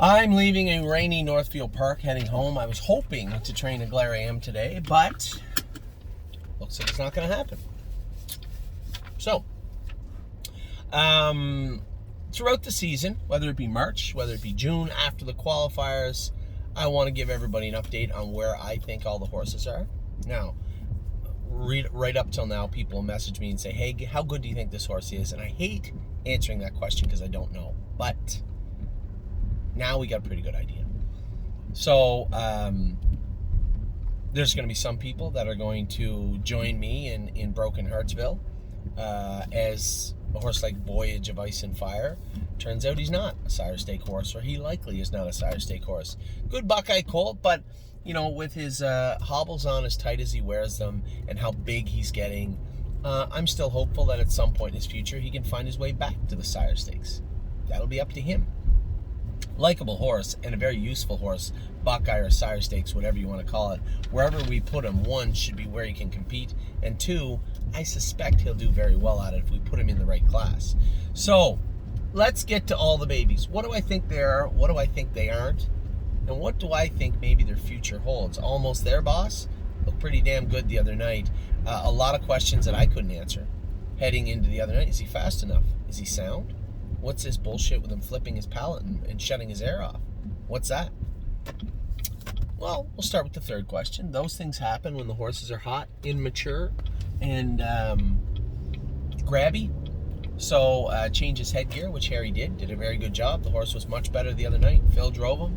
I'm leaving a rainy Northfield Park, heading home. I was hoping to train at Glare AM today, but looks like it's not going to happen. So, throughout the season, whether it be March, whether it be June, after the qualifiers, I want to give everybody an update on where I think all the horses are. Now, right up till now, people message me and say, hey, how good do you think this horse is? And I hate answering that question because I don't know. But now we got a pretty good idea. So there's going to be some people that are going to join me in Broken Heartsville as a horse like Voyage of Ice and Fire. Turns out he's not a sire stake horse, or he likely is not a sire stake horse. Good Buckeye colt, but you know, with his hobbles on as tight as he wears them and how big he's getting, I'm still hopeful that at some point in his future he can find his way back to the sire stakes. That'll be up to him. Likeable horse and a very useful horse, Buckeye or sire stakes, whatever you want to call it. Wherever we put him, one, should be where he can compete, and two, I suspect he'll do very well at it if we put him in the right class. So let's get to all the babies. What do I think they are? What do I think they aren't? And what do I think maybe their future holds? Almost There, boss. Looked pretty damn good the other night. A lot of questions that I couldn't answer heading into the other night. Is he fast enough? Is he sound? What's this bullshit with him flipping his palate and shutting his air off? What's that? Well, we'll start with the third question. Those things happen when the horses are hot, immature, and grabby. So change his headgear, which Harry did a very good job. The horse was much better the other night. Phil drove him.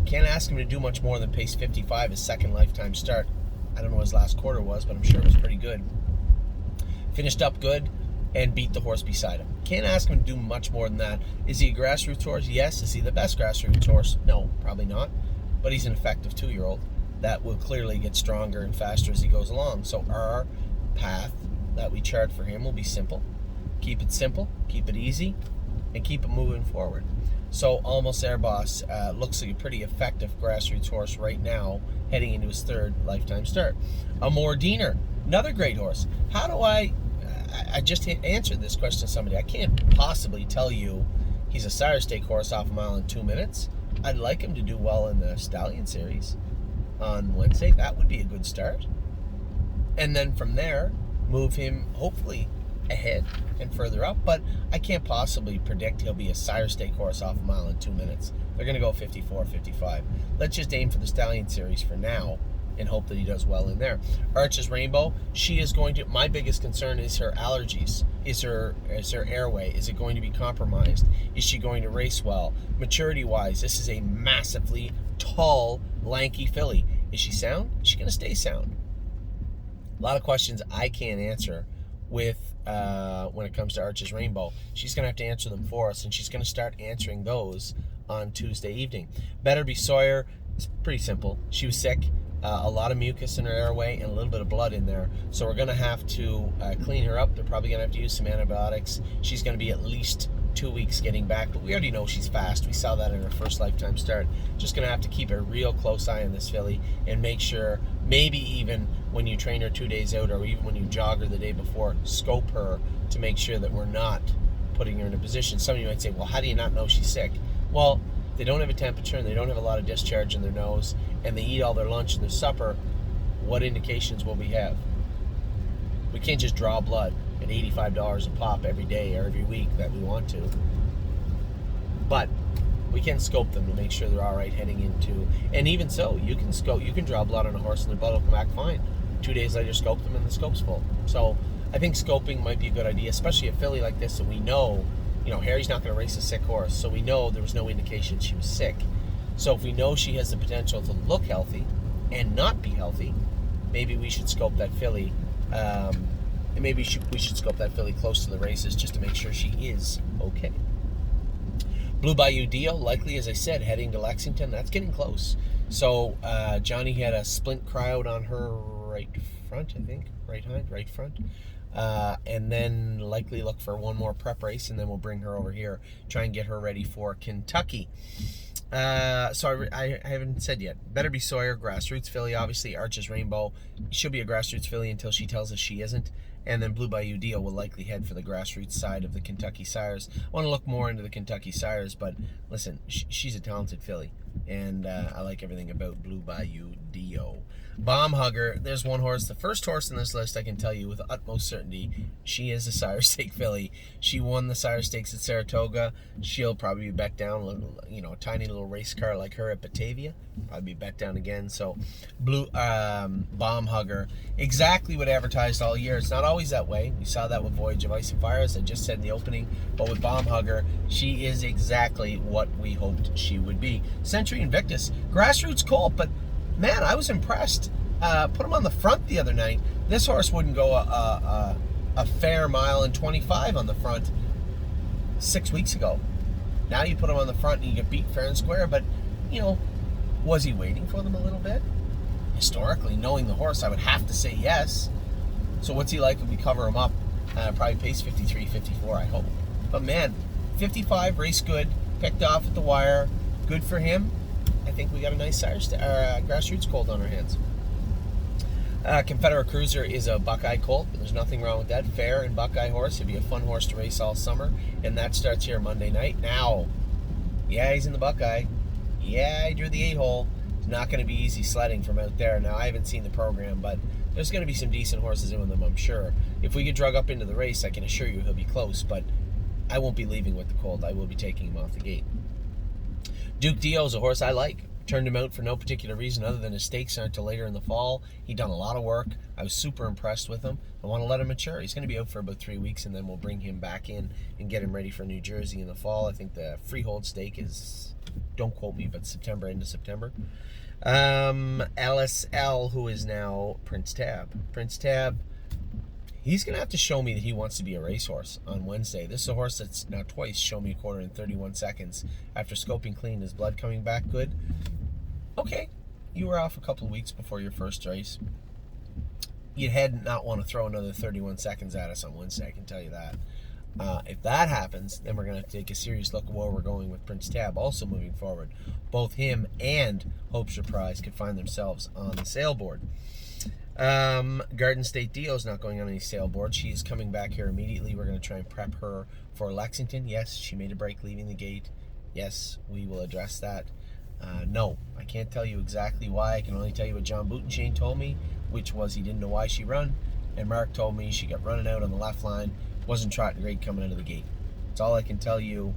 Can't ask him to do much more than pace 55, his second lifetime start. I don't know what his last quarter was, but I'm sure it was pretty good. Finished up good and beat the horse beside him. Can't ask him to do much more than that. Is he a grassroots horse? Yes. Is he the best grassroots horse? No, probably not. But he's an effective 2-year-old that will clearly get stronger and faster as he goes along. So our path that we chart for him will be simple. Keep it simple, keep it easy, and keep it moving forward. So Almost There, boss, looks like a pretty effective grassroots horse right now, heading into his third lifetime start. Amor Diener, another great horse. How do I just answered this question to somebody. I can't possibly tell you he's a sire stake horse off a mile in 2 minutes. I'd like him to do well in the Stallion Series on Wednesday. That would be a good start. And then from there, move him hopefully ahead and further up. But I can't possibly predict he'll be a sire stake horse off a mile in 2 minutes. They're going to go 54, 55. Let's just aim for the Stallion Series for now and hope that he does well in there. Arches Rainbow, she is going to, my biggest concern is her allergies. Is her airway, is it going to be compromised? Is she going to race well? Maturity-wise, this is a massively tall, lanky filly. Is she sound? Is she going to stay sound? A lot of questions I can't answer with when it comes to Arches Rainbow. She's going to have to answer them for us, and she's going to start answering those on Tuesday evening. Better Be Sawyer, it's pretty simple. She was sick. A lot of mucus in her airway and a little bit of blood in there. So we're going to have to clean her up. They're probably going to have to use some antibiotics. She's going to be at least 2 weeks getting back, but we already know she's fast. We saw that in her first lifetime start. Just going to have to keep a real close eye on this filly and make sure, maybe even when you train her 2 days out or even when you jog her the day before, scope her to make sure that we're not putting her in a position. Some of you might say, well, how do you not know she's sick? Well, they don't have a temperature and they don't have a lot of discharge in their nose and they eat all their lunch and their supper. What indications will we have? We can't just draw blood at $85 a pop every day or every week that we want to. But we can scope them to make sure they're all right heading into, and even so, you can draw blood on a horse and their blood will come back fine. 2 days later, scope them and the scope's full. So I think scoping might be a good idea, especially a filly like this that we know, Harry's not going to race a sick horse, so we know there was no indication she was sick. So if we know she has the potential to look healthy and not be healthy, maybe we should scope that filly. We should scope that filly close to the races just to make sure she is okay. Blue Bayou Dio, likely, as I said, heading to Lexington. That's getting close. So Johnny had a splint crowd on her right front, I think. Right front. And then likely look for one more prep race, and then we'll bring her over here, try and get her ready for Kentucky. So I haven't said yet. Better Be Sawyer, grassroots filly, obviously. Arches Rainbow, she'll be a grassroots filly until she tells us she isn't. And then Blue Bayou Dio will likely head for the grassroots side of the Kentucky Sires. I want to look more into the Kentucky Sires, but listen, she's a talented filly, and I like everything about Blue Bayou Dio. Bomb Hugger, there's one horse, the first horse in this list I can tell you with utmost certainty, she is a Sire Stake filly. She won the Sire Stakes at Saratoga. She'll probably be bet down, a tiny little race car like her at Batavia. Probably be bet down again. So, Bomb Hugger, exactly what advertised all year. It's not always that way. We saw that with Voyage of Ice and Fire, as I just said in the opening. But with Bomb Hugger, she is exactly what we hoped she would be. Century Invictus, grassroots colt, but man, I was impressed. Put him on the front the other night. This horse wouldn't go a fair mile and 25 on the front 6 weeks ago. Now you put him on the front and you get beat fair and square, but, was he waiting for them a little bit? Historically, knowing the horse, I would have to say yes. So what's he like if we cover him up? Probably pace 53, 54, I hope. But man, 55, race good, picked off at the wire, good for him. I think we got a nice grassroots colt on our hands. Confederate Cruiser is a Buckeye colt, but there's nothing wrong with that. Fair and Buckeye horse. It'd be a fun horse to race all summer, and that starts here Monday night. Now, yeah, he's in the Buckeye. Yeah, he drew the 8-hole. It's not going to be easy sledding from out there. Now, I haven't seen the program, but there's going to be some decent horses in them, I'm sure. If we get drug up into the race, I can assure you he'll be close, but I won't be leaving with the colt. I will be taking him off the gate. Duke Dio is a horse I like. Turned him out for no particular reason other than his stakes aren't until later in the fall. He'd done a lot of work. I was super impressed with him. I want to let him mature. He's going to be out for about 3 weeks, and then we'll bring him back in and get him ready for New Jersey in the fall. I think the freehold stake is, don't quote me, but September, end of September. LSL, who is now Prince Tab. Prince Tab, he's going to have to show me that he wants to be a racehorse on Wednesday. This is a horse that's now twice shown me a quarter in 31 seconds after scoping clean. His blood coming back good. Okay, you were off a couple of weeks before your first race. You'd had not want to throw another 31 seconds at us on Wednesday, I can tell you that. If that happens, then we're going to take a serious look at where we're going with Prince Tab also moving forward. Both him and Hope Surprise could find themselves on the sailboard. Garden State Dio is not going on any sailboard. She's coming back here immediately. We're going to try and prep her for Lexington. Yes, she made a break leaving the gate. Yes, we will address that. No, I can't tell you exactly why. I can only tell you what John Boutenchain told me, which was he didn't know why she run. And Mark told me she got running out on the left line, wasn't trotting great coming out of the gate. That's all I can tell you,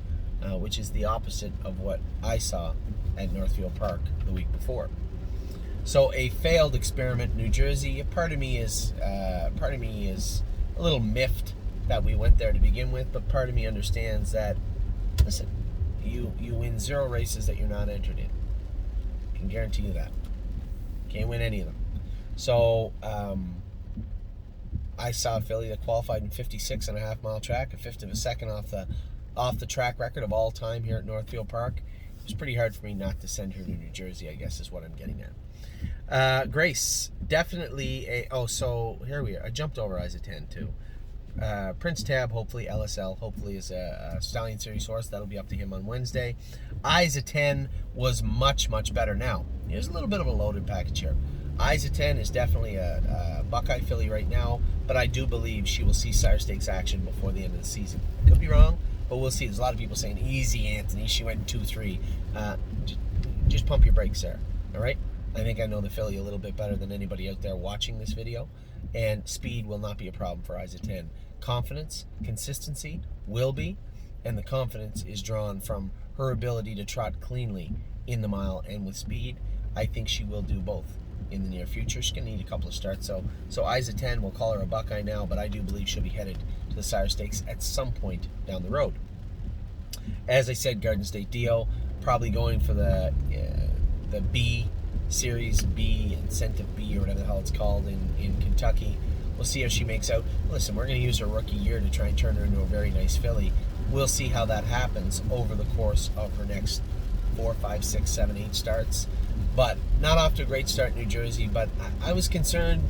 which is the opposite of what I saw at Northfield Park the week before. So a failed experiment in New Jersey. Part of me is a little miffed that we went there to begin with, but part of me understands that, listen, you win 0 races that you're not entered in. I can guarantee you that. Can't win any of them. So I saw a filly that qualified in 56.5 mile track, a fifth of a second off the track record of all time here at Northfield Park. It was pretty hard for me not to send her to New Jersey, I guess is what I'm getting at. Grace, definitely so here we are. I jumped over Isa 10 too. Prince Tab, hopefully LSL, hopefully is a Stallion Series horse. That'll be up to him on Wednesday. Isa 10 was much, much better. Now, here's a little bit of a loaded package here. Isa 10 is definitely a Buckeye filly right now, but I do believe she will see Sire Stakes action before the end of the season. Could be wrong, but we'll see. There's a lot of people saying, easy, Anthony. She went in 2-3. Just pump your brakes there, all right? I think I know the filly a little bit better than anybody out there watching this video, and speed will not be a problem for Isa 10. Confidence, consistency will be, and the confidence is drawn from her ability to trot cleanly in the mile and with speed. I think she will do both in the near future. She's going to need a couple of starts. So Isa 10, we'll call her a Buckeye now, but I do believe she'll be headed to the Sire Stakes at some point down the road. As I said, Garden State Dio, probably going for the B, Series B, Incentive B, or whatever the hell it's called in Kentucky. We'll see how she makes out. Listen, we're going to use her rookie year to try and turn her into a very nice filly. We'll see how that happens over the course of her next 4, 5, 6, 7, 8 starts. But not off to a great start in New Jersey, but I was concerned.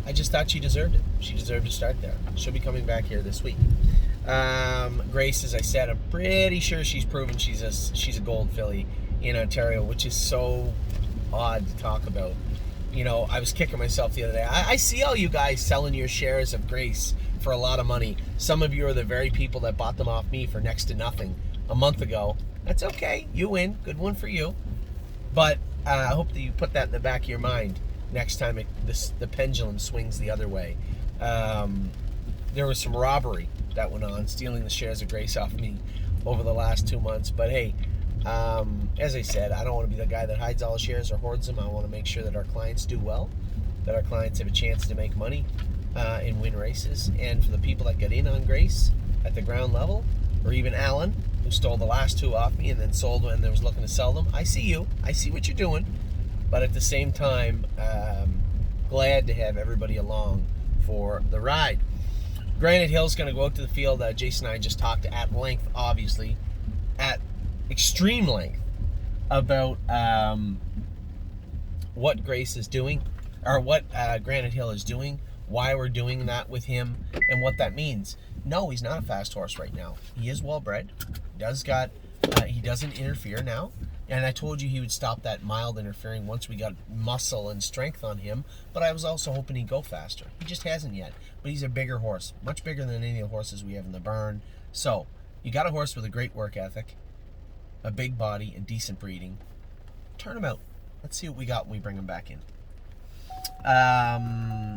I just thought she deserved it. She deserved to start there. She'll be coming back here this week. Grace, as I said, I'm pretty sure she's proven she's a gold filly in Ontario, which is so odd to talk about. I was kicking myself the other day. I see all you guys selling your shares of Grace for a lot of money. Some of you are the very people that bought them off me for next to nothing a month ago. That's okay. You win. Good one for you. But I hope that you put that in the back of your mind next time the pendulum swings the other way. There was some robbery that went on, stealing the shares of Grace off me over the last 2 months. But hey, as I said, I don't want to be the guy that hides all the shares or hoards them. I want to make sure that our clients do well, that our clients have a chance to make money and win races. And for the people that got in on Grace at the ground level, or even Alan, who stole the last 2 off me and then sold when they was looking to sell them, I see you. I see what you're doing. But at the same time, glad to have everybody along for the ride. Granite Hill's going to go out to the field. Jason and I just talked at length, obviously, at extreme length, about what Grace is doing, or what Granite Hill is doing, why we're doing that with him, and what that means. No, he's not a fast horse right now. He is well bred. He doesn't interfere now. And I told you he would stop that mild interfering once we got muscle and strength on him. But I was also hoping he'd go faster. He just hasn't yet. But he's a bigger horse, much bigger than any of the horses we have in the barn. So you got a horse with a great work ethic, a big body, and decent breeding. Turn him out. Let's see what we got when we bring him back in.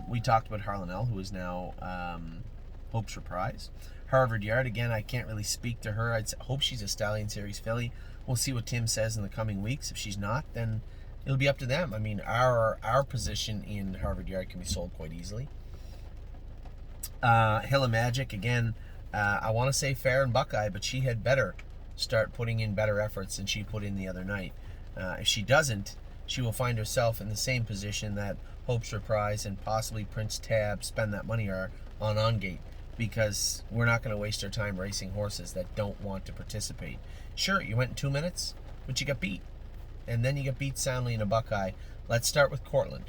We talked about Harlan-Elle, who is now Hope's Reprise. Harvard Yard, again, I can't really speak to her. I hope she's a Stallion Series filly. We'll see what Tim says in the coming weeks. If she's not, then it'll be up to them. I mean, our position in Harvard Yard can be sold quite easily. Hill of Magic, again, I want to say fair and Buckeye, but she had better start putting in better efforts than she put in the other night. If she doesn't, she will find herself in the same position that Hope's Reprise and possibly Prince Tab spend that money on Gate, because we're not going to waste our time racing horses that don't want to participate. Sure, you went in 2 minutes, but you got beat. And then you got beat soundly in a Buckeye. Let's start with Cortland.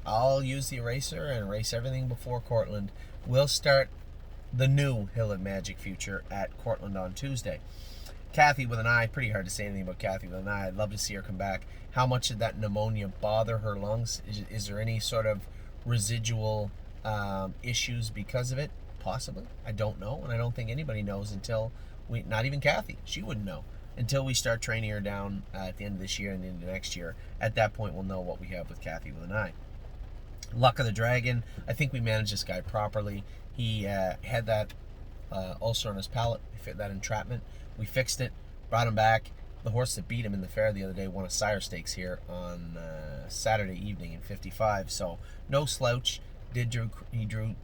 I'll use the eraser and erase everything before Cortland. We'll start the new Hill of Magic future at Cortland on Tuesday. Kathy with an eye, pretty hard to say anything about Kathy with an eye. I'd love to see her come back. How much did that pneumonia bother her lungs? Is there any sort of residual issues because of it? Possibly. I don't know, and I don't think anybody knows until not even Kathy. She wouldn't know until we start training her down at the end of this year and into next year. At that point, we'll know what we have with Kathy with an eye. Luck of the Dragon. I think we managed this guy properly. He had that ulcer on his palate. We fit that entrapment. We fixed it, brought him back. The horse that beat him in the fair the other day won a sire stakes here on Saturday evening in 55. So no slouch. He drew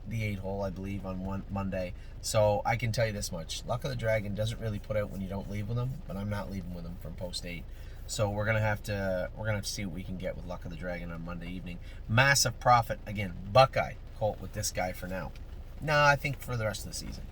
the 8-hole, I believe, on Monday. So I can tell you this much: Luck of the Dragon doesn't really put out when you don't leave with him, but I'm not leaving with him from post 8. So we're gonna have to see what we can get with Luck of the Dragon on Monday evening. Massive Profit, again, Buckeye colt with this guy for now. No, I think for the rest of the season.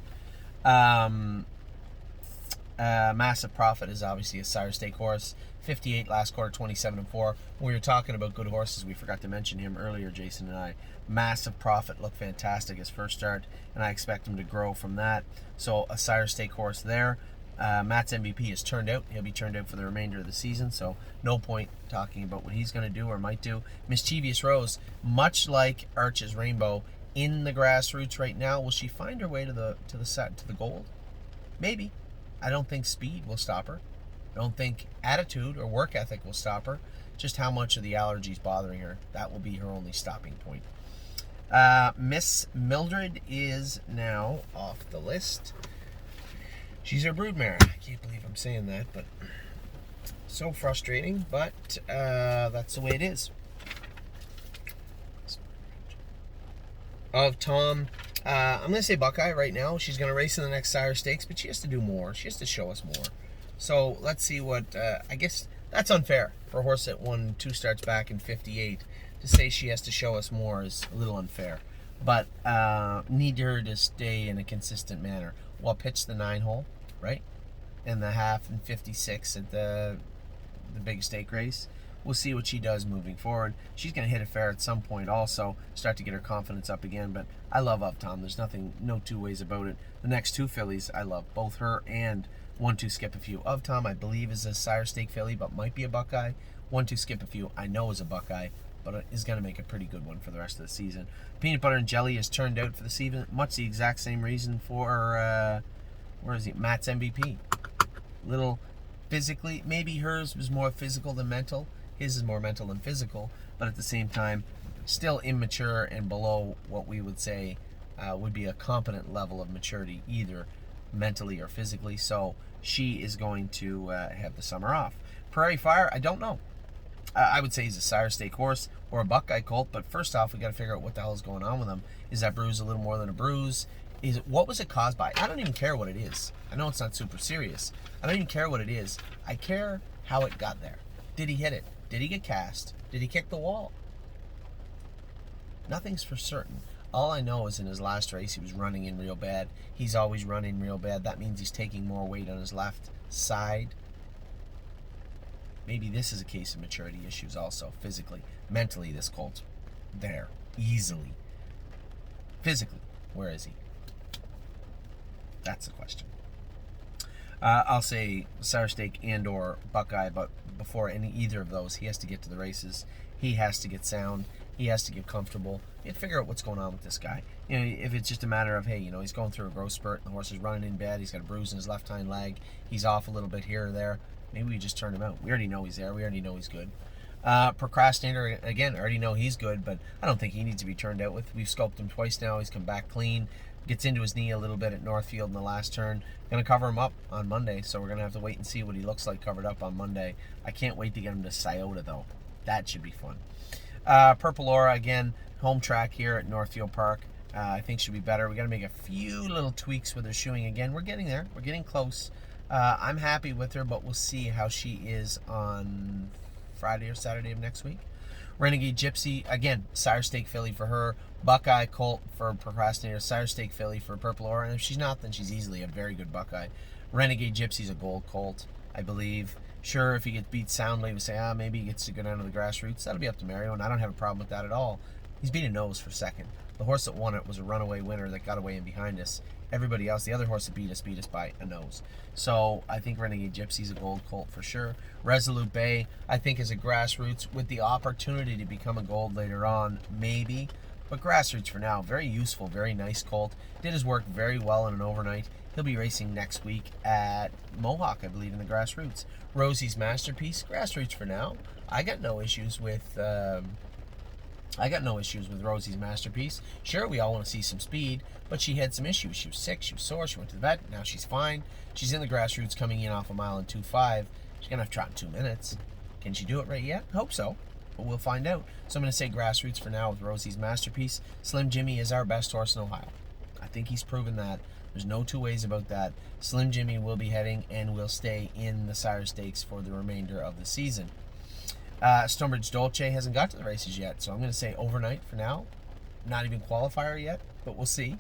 Massive Profit is obviously a sire stake horse. 58 last quarter, 27-4. When we were talking about good horses, we forgot to mention him earlier, Jason and I. Massive Profit looked fantastic his first start, and I expect him to grow from that. So a sire stake horse there. Matt's MVP is turned out. He'll be turned out for the remainder of the season, so no point talking about what he's going to do or might do. Mischievous Rose, much like Arch's Rainbow, in the grassroots right now. Will she find her way to the gold? Maybe. I don't think speed will stop her. I don't think attitude or work ethic will stop her. Just how much of the allergies bothering her. That will be her only stopping point. Miss Mildred is now off the list. She's our broodmare. I can't believe I'm saying that, but so frustrating. But that's the way it is. Of Tom, I'm going to say Buckeye right now. She's going to race in the next sire stakes, but she has to do more. She has to show us more. So let's see what, I guess that's unfair for a horse that won 2 starts back in 58. To say she has to show us more is a little unfair. But need her to stay in a consistent manner. Well, pitch the 9-hole, right? And the half and 56 at the big stake race. We'll see what she does moving forward. She's going to hit a fair at some point also, start to get her confidence up again. But I love Of Tom. There's no two ways about it. The next 2 fillies, I love both her and 1-2 Skip a Few. Of Tom, I believe, is a sire stake filly, but might be a Buckeye. 1-2 Skip a Few, I know is a Buckeye. but it is going to make a pretty good one for the rest of the season. Peanut Butter and Jelly has turned out for the season, much the exact same reason for, where is he? Matt's MVP. Little physically, maybe hers was more physical than mental. His is more mental than physical, but at the same time, still immature and below what we would say would be a competent level of maturity, either mentally or physically. So she is going to have the summer off. Prairie Fire, I don't know. I would say he's a Sire Stake horse or a Buckeye colt, but first off, we got to figure out what the hell is going on with him. Is that bruise a little more than a bruise? What was it caused by? I don't even care what it is. I know it's not super serious. I don't even care what it is. I care how it got there. Did he hit it? Did he get cast? Did he kick the wall? Nothing's for certain. All I know is in his last race, he was running in real bad. He's always running real bad. That means he's taking more weight on his left side. Maybe this is a case of maturity issues also. Physically, mentally, this colt's there easily. Physically, where is he? That's the question. I'll say Sire Stake and or Buckeye, but before either of those, he has to get to the races. He has to get sound. He has to get comfortable. You have to figure out what's going on with this guy. You know, if it's just a matter of, hey, you know, he's going through a growth spurt, and the horse is running in bad, he's got a bruise in his left hind leg, he's off a little bit here or there, maybe we just turn him out. We already know he's there. We already know he's good. Procrastinator, again, I already know he's good, but I don't think he needs to be turned out with. We've scoped him twice now. He's come back clean. Gets into his knee a little bit at Northfield in the last turn. Going to cover him up on Monday, so we're going to have to wait and see what he looks like covered up on Monday. I can't wait to get him to Scioto, though. That should be fun. Purple Aura, again, home track here at Northfield Park. I think should be better. We got to make a few little tweaks with her shoeing again. We're getting there. We're getting close. I'm happy with her, but we'll see how she is on Friday or Saturday of next week. Renegade Gypsy, again, Sire Stake filly for her. Buckeye colt for Procrastinator. Sire Stake filly for Purple Aura. And if she's not, then she's easily a very good Buckeye. Renegade Gypsy's a gold colt, I believe. Sure, if he gets beat soundly, we say, maybe he gets to go down to the grassroots. That'll be up to Mario, and I don't have a problem with that at all. He's beating nose for second. The horse that won it was a runaway winner that got away in behind us. Everybody else, the other horse that beat us by a nose. So I think Renegade Gypsy's a gold colt for sure. Resolute Bay, I think, is a grassroots with the opportunity to become a gold later on, maybe. But grassroots for now, very useful, very nice colt. Did his work very well in an overnight. He'll be racing next week at Mohawk, I believe, in the grassroots. Rosie's Masterpiece, grassroots for now. I got no issues with Rosie's Masterpiece. Sure, we all want to see some speed, but she had some issues. She was sick, she was sore, she went to the vet, now she's fine. She's in the grassroots coming in off a mile and 2.5. She's going to have to trot in 2 minutes. Can she do it right yet? Hope so, but we'll find out. So I'm going to say grassroots for now with Rosie's Masterpiece. Slim Jimmy is our best horse in Ohio. I think he's proven that. There's no two ways about that. Slim Jimmy will be heading and will stay in the Sire Stakes for the remainder of the season. Stonebridge Dolce hasn't got to the races yet, so I'm going to say overnight for now. Not even qualifier yet, but we'll see.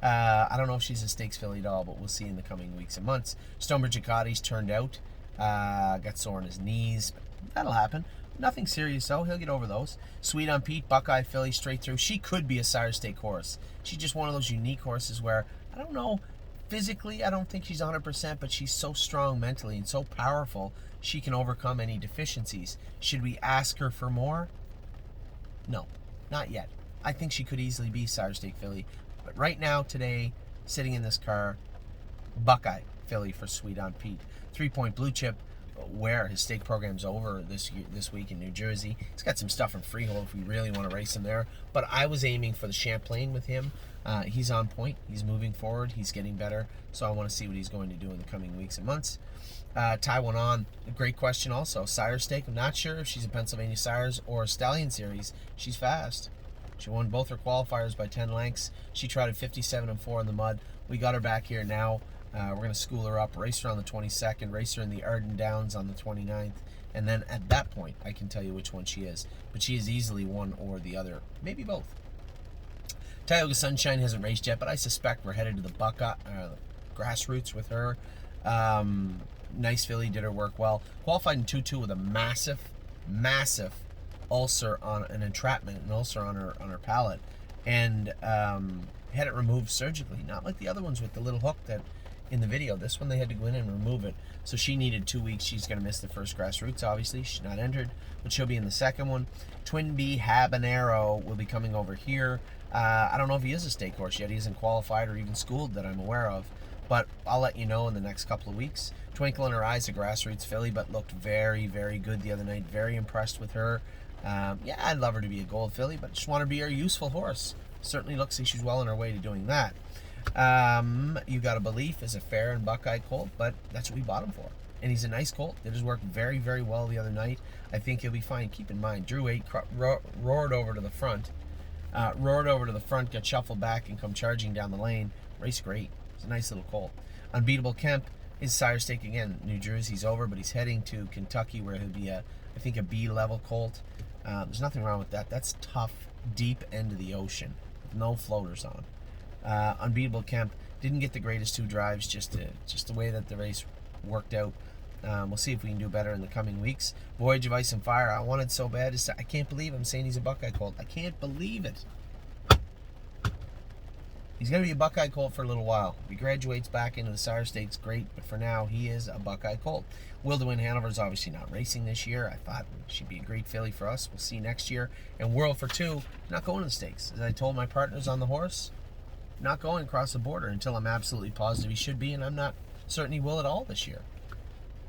I don't know if she's a stakes filly at all, but we'll see in the coming weeks and months. Stonebridge Acadi's turned out. Got sore on his knees. That'll happen. Nothing serious, though. He'll get over those. Sweet on Pete, Buckeye filly, straight through. She could be a Sire Stake horse. She's just one of those unique horses where, I don't know, physically, I don't think she's 100%, but she's so strong mentally and so powerful, she can overcome any deficiencies. Should we ask her for more? No, not yet. I think she could easily be Sire Stake filly. But right now, today, sitting in this car, Buckeye filly for Sweet on Pete. 3-point blue chip, where his stake program's over this week in New Jersey. He's got some stuff in Freehold if we really want to race him there. But I was aiming for the Champlain with him. He's on point. He's moving forward. He's getting better. So I want to see what he's going to do in the coming weeks and months. Taiwan On, a great question also. Sire Stake, I'm not sure if she's a Pennsylvania Sires or a Stallion Series. She's fast. She won both her qualifiers by 10 lengths. She trotted 57-4 in the mud. We got her back here now. We're going to school her up, race her on the 22nd, race her in the Arden Downs on the 29th, and then at that point, I can tell you which one she is. But she is easily one or the other, maybe both. Tioga Sunshine hasn't raced yet, but I suspect we're headed to the Buckeye grassroots with her. Nice filly, did her work well. Qualified in 2-2 with a massive ulcer on an entrapment, an ulcer on her palate, and had it removed surgically, not like the other ones with the little hook that in the video. This one they had to go in and remove it. So she needed 2 weeks. She's going to miss the first grassroots, obviously. She's not entered, but she'll be in the second one. Twin B Habanero will be coming over here. I don't know if he is a stake horse yet. He isn't qualified or even schooled that I'm aware of, but I'll let you know in the next couple of weeks. Twinkle in Her Eyes, a grassroots filly, but looked very, very good the other night. Very impressed with her. Yeah, I'd love her to be a gold filly, but just want her to be a useful horse. Certainly looks like she's well on her way to doing that. You Got a Belief is a fair and Buckeye colt, but that's what we bought him for. And he's a nice colt. Did his work very, very well the other night. I think he'll be fine. Keep in mind, Drew 8 roared over to the front. Got shuffled back and come charging down the lane. Race great. It's a nice little colt. Unbeatable Kemp is sire stake again. New Jersey's over, but he's heading to Kentucky where he'll be I think a B level colt. There's nothing wrong with that. That's tough, deep end of the ocean with no floaters on. Unbeatable Kemp didn't get the greatest 2 drives, just the way that the race worked out. We'll see if we can do better in the coming weeks. Voyage of Ice and Fire, I wanted so bad. I can't believe I'm saying he's a Buckeye colt. I can't believe it. He's going to be a Buckeye colt for a little while. If he graduates back into the sire stakes, great, but for now, he is a Buckeye colt. Will to Win Hanover is obviously not racing this year. I thought she'd be a great filly for us. We'll see next year. And World for Two, not going to the stakes. As I told my partners on the horse, not going across the border until I'm absolutely positive he should be, and I'm not certain he will at all this year.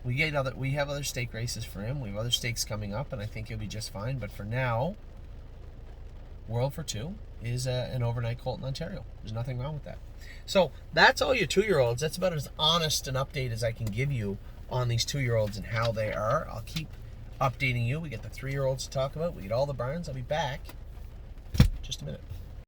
We have other stake races for him. We have other stakes coming up, and I think he'll be just fine. But for now, World for Two is an overnight colt in Ontario. There's nothing wrong with that. So that's all your 2-year-olds. That's about as honest an update as I can give you on these 2-year-olds and how they are. I'll keep updating you. We get the 3-year-olds to talk about. We get all the barns. I'll be back in just a minute.